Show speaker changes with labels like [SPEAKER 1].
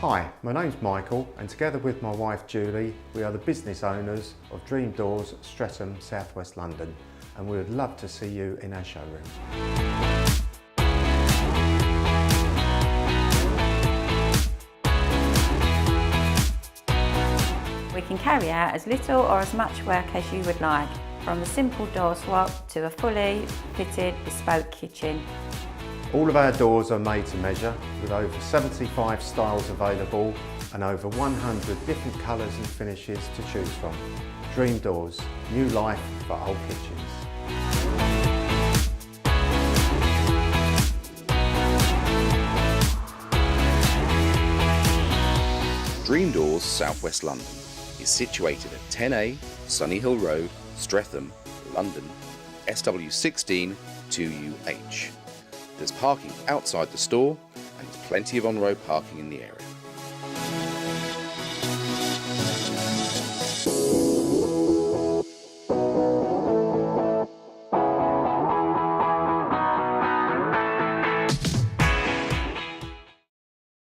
[SPEAKER 1] Hi, my name's Michael and together with my wife Julie, we are the business owners of Dream Doors, Streatham, South West London, and we would love to see you in our showroom.
[SPEAKER 2] We can carry out as little or as much work as you would like, from a simple door swap to a fully fitted bespoke kitchen.
[SPEAKER 1] All of our doors are made to measure with over 75 styles available and over 100 different colours and finishes to choose from. Dream Doors, new life for old kitchens.
[SPEAKER 3] Dream Doors South West London is situated at 10A Sunny Hill Road, Streatham, London, SW16 2UH. There's parking outside the store and plenty of on-road parking in the area.